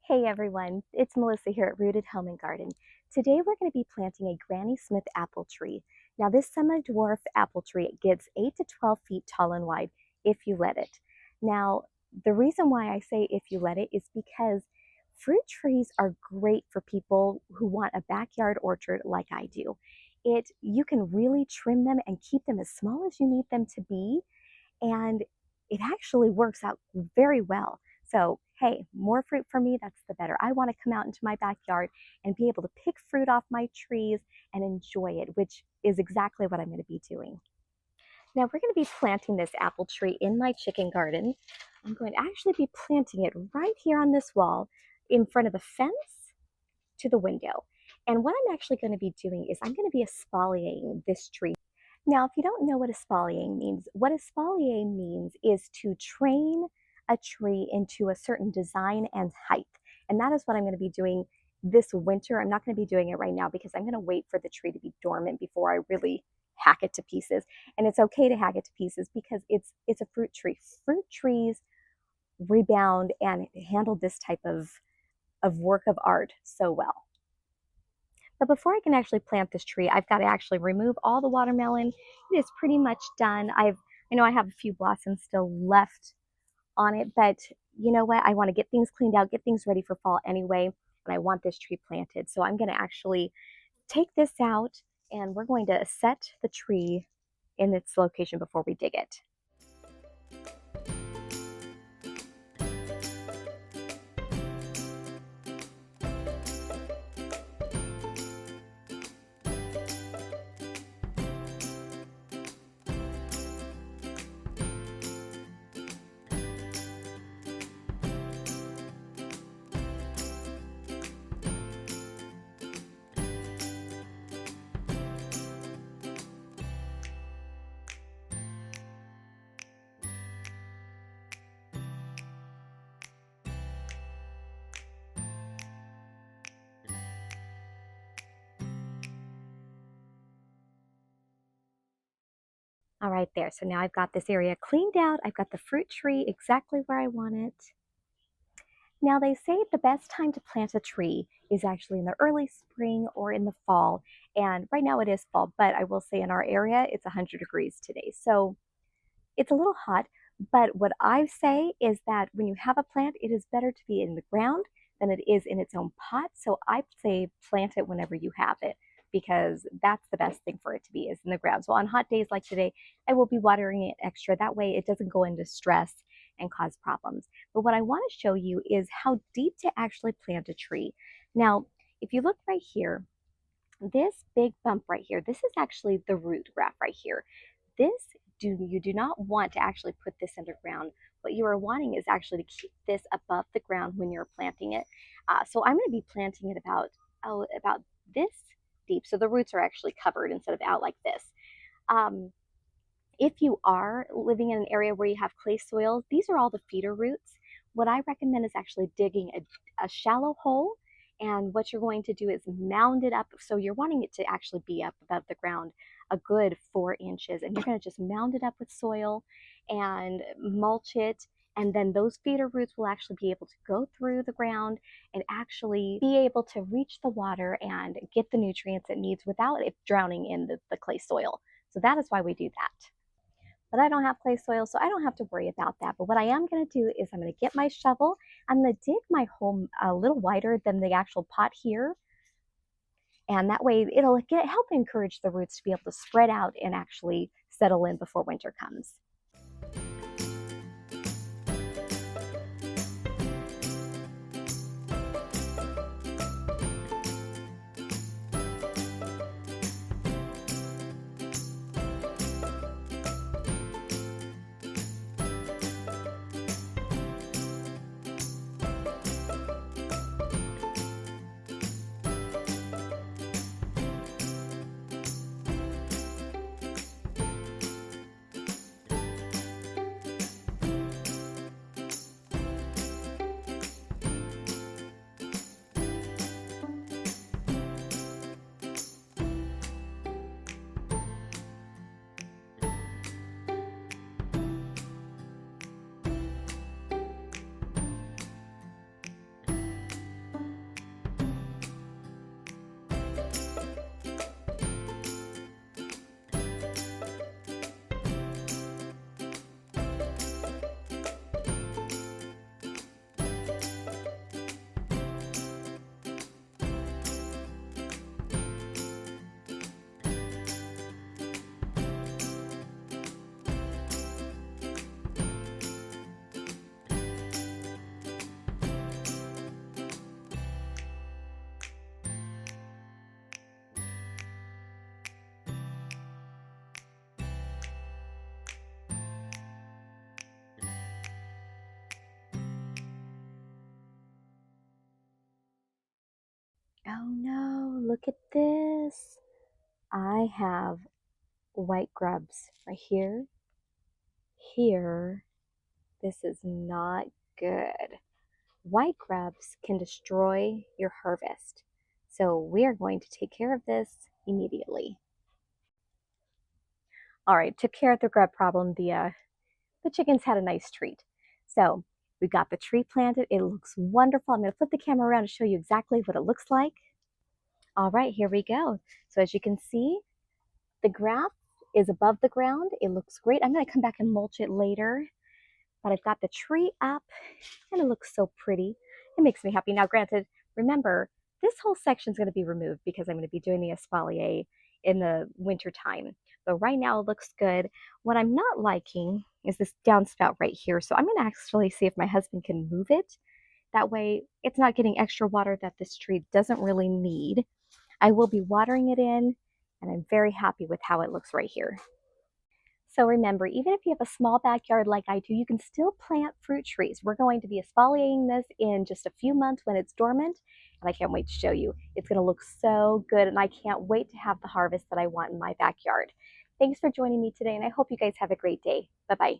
Hey everyone, it's Melissa here at Rooted Home and Garden. Today we're going to be planting a Granny Smith apple tree. Now this semi-dwarf apple tree gets 8 to 12 feet tall and wide if you let it. Now the reason why I say if you let it is because fruit trees are great for people who want a backyard orchard like I do. You can really trim them and keep them as small as you need them to be, and it actually works out very well. So, hey, more fruit for me, that's the better. I want to come out into my backyard and be able to pick fruit off my trees and enjoy it, which is exactly what I'm going to be doing. Now, we're going to be planting this apple tree in my chicken garden. I'm going to actually be planting it right here on this wall in front of the fence to the window. And what I'm actually going to be doing is I'm going to be exfoliating this tree. Now, if you don't know what exfoliating means, what exfoliating means is to train a tree into a certain design and height. And that is what I'm going to be doing this winter. I'm not going to be doing it right now because I'm going to wait for the tree to be dormant before I really hack it to pieces. And it's okay to hack it to pieces because it's a fruit tree. Fruit trees rebound and handle this type of work of art so well. But before I can actually plant this tree, I've got to actually remove all the watermelon. It is pretty much done. I know I have a few blossoms still left on it, but you know what? I want to get things cleaned out, get things ready for fall anyway, and I want this tree planted. So I'm going to actually take this out, and we're going to set the tree in its location before we dig it. All right, there. So now I've got this area cleaned out. I've got the fruit tree exactly where I want it. Now they say the best time to plant a tree is actually in the early spring or in the fall. And right now it is fall, but I will say in our area, it's 100 degrees today. So it's a little hot, but what I say is that when you have a plant, it is better to be in the ground than it is in its own pot. So I say plant it whenever you have it, because that's the best thing for it to be, is in the ground. So on hot days like today, I will be watering it extra. That way it doesn't go into stress and cause problems. But what I want to show you is how deep to actually plant a tree. Now, if you look right here, this big bump right here, this is actually the root graft right here. You do not want to actually put this underground. What you are wanting is actually to keep this above the ground when you're planting it. So I'm going to be planting it about this deep. So the roots are actually covered instead of out like this. If you are living in an area where you have clay soil, these are all the feeder roots. What I recommend is actually digging a shallow hole, and what you're going to do is mound it up. So you're wanting it to actually be up above the ground a good 4 inches, and you're going to just mound it up with soil and mulch it. And then those feeder roots will actually be able to go through the ground and actually be able to reach the water and get the nutrients it needs without it drowning in the clay soil. So that is why we do that. But I don't have clay soil, so I don't have to worry about that. But what I am going to do is I'm going to get my shovel. I'm going to dig my hole a little wider than the actual pot here. And that way it'll help encourage the roots to be able to spread out and actually settle in before winter comes. Oh no, look at this. I have white grubs right here, here. This is not good. White grubs can destroy your harvest. So we are going to take care of this immediately. All right, took care of the grub problem. The chickens had a nice treat. So we got the tree planted. It looks wonderful. I'm going to flip the camera around to show you exactly what it looks like. All right, here we go. So as you can see, the grass is above the ground. It looks great. I'm going to come back and mulch it later, but I've got the tree up and it looks so pretty. It makes me happy. Now, granted, remember, this whole section is going to be removed because I'm going to be doing the espalier in the winter time. But right now it looks good. What I'm not liking is this downspout right here. So I'm going to actually see if my husband can move it. That way it's not getting extra water that this tree doesn't really need. I will be watering it in, and I'm very happy with how it looks right here. So remember, even if you have a small backyard like I do, you can still plant fruit trees. We're going to be exfoliating this in just a few months when it's dormant, and I can't wait to show you. It's going to look so good, and I can't wait to have the harvest that I want in my backyard. Thanks for joining me today, and I hope you guys have a great day. Bye-bye.